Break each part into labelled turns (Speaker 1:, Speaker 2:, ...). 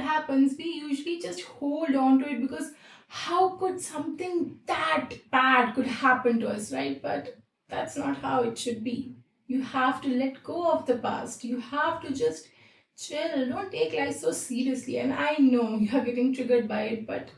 Speaker 1: happens, we usually just hold on to it because how could something that bad could happen to us, right? But that's not how it should be. You have to let go of the past. You have to just chill. Don't take life so seriously. And I know you are getting triggered by it, but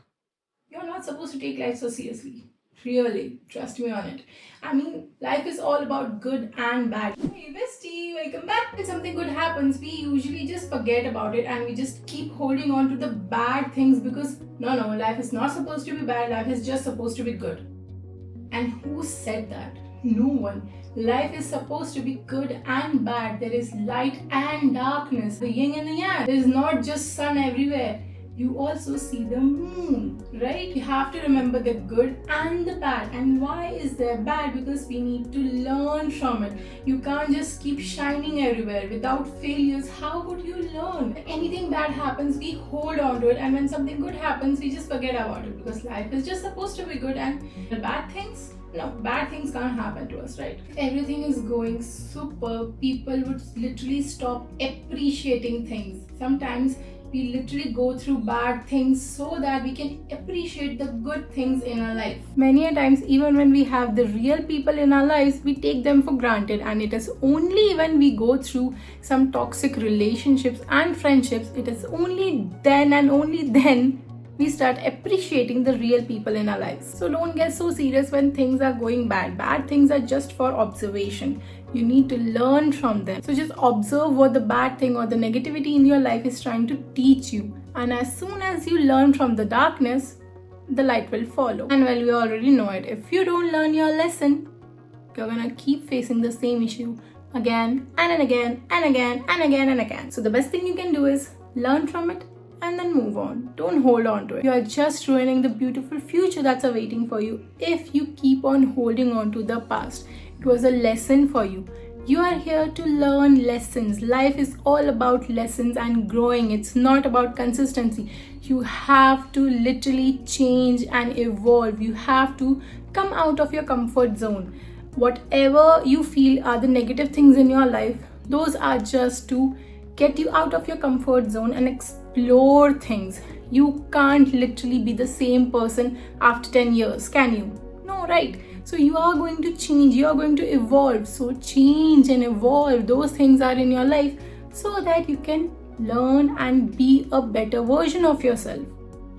Speaker 1: you're not supposed to take life so seriously. Really, trust me on it. I mean, life is all about good and bad. Hey, bestie, welcome back. When something good happens, we usually just forget about it and we just keep holding on to the bad things because no, life is not supposed to be bad, life is just supposed to be good. And who said that? No one. Life is supposed to be good and bad. There is light and darkness, the yin and the yang. There is not just sun everywhere. You also see the moon, right? You have to remember the good and the bad. And why is there bad? Because we need to learn from it. You can't just keep shining everywhere. Without failures, how would you learn? When anything bad happens, we hold on to it. And when something good happens, we just forget about it. Because life is just supposed to be good. And the bad things, no, bad things can't happen to us, right? If everything is going super, people would literally stop appreciating things. Sometimes we literally go through bad things so that we can appreciate the good things in our life. Many a times, even when we have the real people in our lives, we take them for granted, and it is only when we go through some toxic relationships and friendships, it is only then and only then we start appreciating the real people in our lives. So don't get so serious when things are going bad. Bad things are just for observation. You need to learn from them. So just observe what the bad thing or the negativity in your life is trying to teach you. And as soon as you learn from the darkness, the light will follow. And well, we already know it. If you don't learn your lesson, you're gonna keep facing the same issue again and again and again and again and again. So the best thing you can do is learn from it and then move on. Don't hold on to it. You are just ruining the beautiful future that's awaiting for you if you keep on holding on to the past. It was a lesson for you. You are here to learn lessons. Life is all about lessons and growing. It's not about consistency. You have to literally change and evolve. You have to come out of your comfort zone. Whatever you feel are the negative things in your life, those are just to get you out of your comfort zone and explore things. You can't literally be the same person after 10 years, can you? No, right? So you are going to change, you are going to evolve. So change and evolve. Those things are in your life so that you can learn and be a better version of yourself.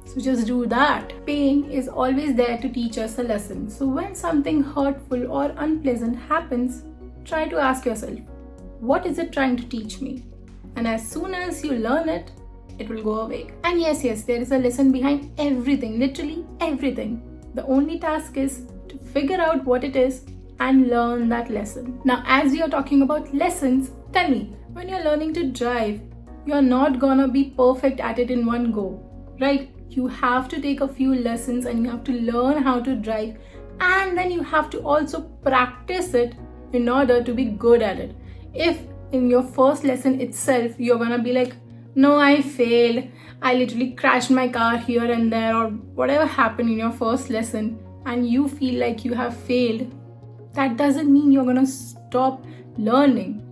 Speaker 1: So just do that. Pain is always there to teach us a lesson. So when something hurtful or unpleasant happens, try to ask yourself, what is it trying to teach me? And as soon as you learn it, it will go away. And yes, there is a lesson behind everything, literally everything. The only task is to figure out what it is and learn that lesson. Now, as we are talking about lessons, tell me, when you're learning to drive, you're not gonna be perfect at it in one go, right? You have to take a few lessons and you have to learn how to drive, and then you have to also practice it in order to be good at it. If in your first lesson itself, you're gonna be like, no, I failed. I literally crashed my car here and there, or whatever happened in your first lesson, and you feel like you have failed. That doesn't mean you're gonna stop learning.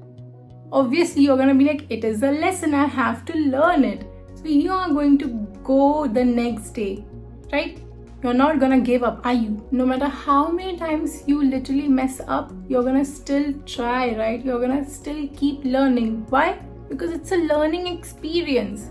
Speaker 1: Obviously, you're gonna be like, it is a lesson, I have to learn it. So you are going to go the next day, right? You're not gonna give up, are you? No matter how many times you literally mess up, you're gonna still try, right? You're gonna still keep learning. Why? Because it's a learning experience.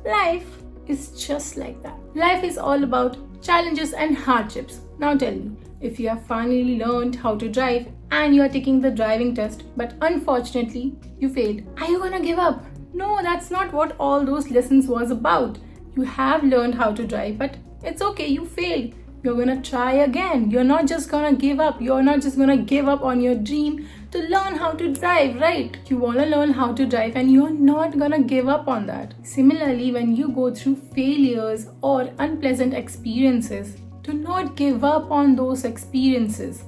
Speaker 1: Life is just like that. Life is all about challenges and hardships. Now tell me, if you have finally learned how to drive and you are taking the driving test, but unfortunately you failed, are you gonna give up? No, that's not what all those lessons was about. You have learned how to drive, but it's okay, you failed. You're gonna try again. You're not just gonna give up. You're not just gonna give up on your dream to learn how to drive, right? You wanna learn how to drive and you're not gonna give up on that. Similarly, when you go through failures or unpleasant experiences, do not give up on those experiences.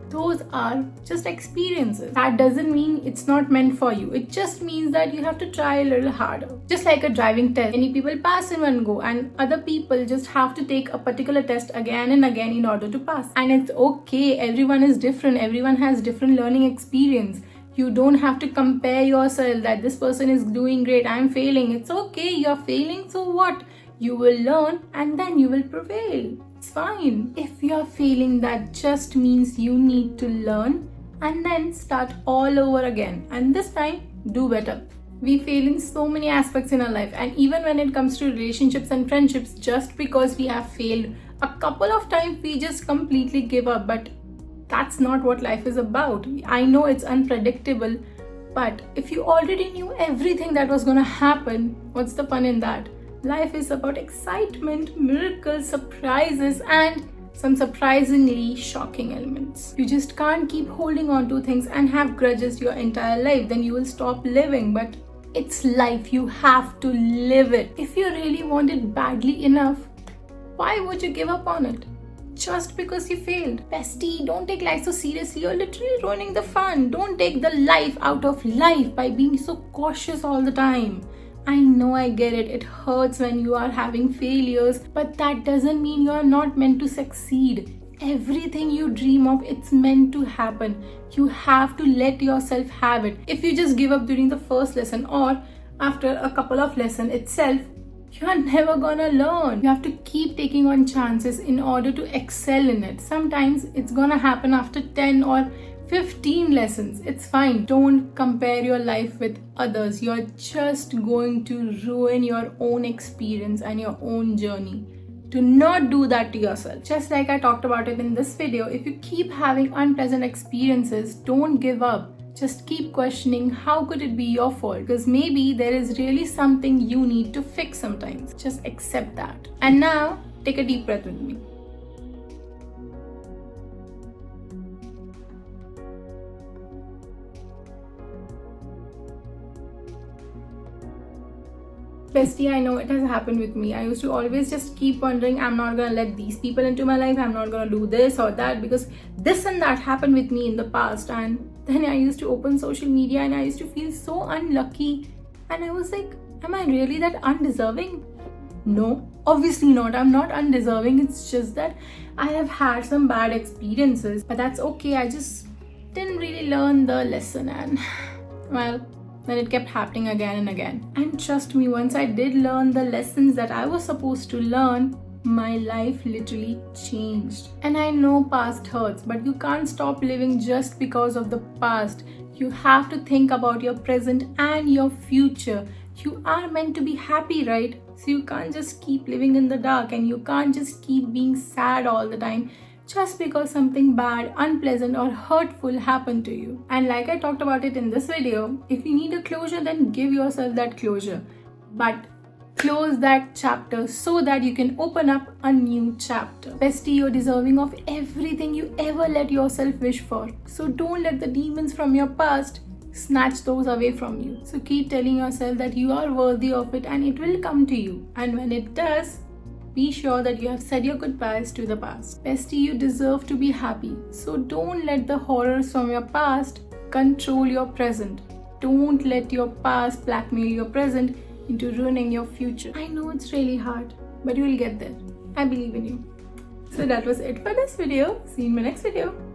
Speaker 1: Those are just experiences. That doesn't mean it's not meant for you. It just means that you have to try a little harder. Just like a driving test. Many people pass in one go and other people just have to take a particular test again and again in order to pass. And it's okay. Everyone is different. Everyone has different learning experience. You don't have to compare yourself that this person is doing great, I'm failing. It's okay, you're failing, so what? You will learn and then you will prevail. It's fine. If you're failing, that just means you need to learn and then start all over again. And this time, do better. We fail in so many aspects in our life, and even when it comes to relationships and friendships, just because we have failed a couple of times, we just completely give up. But that's not what life is about. I know it's unpredictable, but if you already knew everything that was gonna happen, what's the fun in that? Life is about excitement, miracles, surprises, and some surprisingly shocking elements. You just can't keep holding on to things and have grudges your entire life, then you will stop living. But it's life, you have to live it. If you really want it badly enough, why would you give up on it? Just because you failed. Bestie, don't take life so seriously. You're literally ruining the fun. Don't take the life out of life by being so cautious all the time. I know, I get it. It hurts when you are having failures, but that doesn't mean you are not meant to succeed. Everything you dream of, it's meant to happen. You have to let yourself have it. If you just give up during the first lesson or after a couple of lessons itself, you are never gonna learn. You have to keep taking on chances in order to excel in it. Sometimes it's gonna happen after 10 or 15 lessons. It's fine. Don't compare your life with others. You're just going to ruin your own experience and your own journey. Do not do that to yourself. Just like I talked about it in this video, if you keep having unpleasant experiences, don't give up. Just keep questioning how could it be your fault, because maybe there is really something you need to fix sometimes. Just accept that. And now take a deep breath with me. Bestie, I know it has happened with me. I used to always just keep wondering, I'm not gonna let these people into my life, I'm not gonna do this or that because this and that happened with me in the past. And then I used to open social media and I used to feel so unlucky. And I was like, am I really that undeserving? No, obviously not. I'm not undeserving. It's just that I have had some bad experiences. But that's okay. I just didn't really learn the lesson, and well, then it kept happening again and again. And trust me, once I did learn the lessons that I was supposed to learn, my life literally changed. And I know past hurts, but you can't stop living just because of the past. You have to think about your present and your future. You are meant to be happy, right? So you can't just keep living in the dark, and you can't just keep being sad all the time just because something bad, unpleasant or hurtful happened to you. And like I talked about it in this video, if you need a closure, then give yourself that closure. But close that chapter so that you can open up a new chapter. Bestie, you're deserving of everything you ever let yourself wish for. So don't let the demons from your past snatch those away from you. So keep telling yourself that you are worthy of it and it will come to you. And when it does, be sure that you have said your goodbyes to the past. Bestie, you deserve to be happy. So don't let the horrors from your past control your present. Don't let your past blackmail your present into ruining your future. I know it's really hard, but you will get there. I believe in you. So that was it for this video. See you in my next video.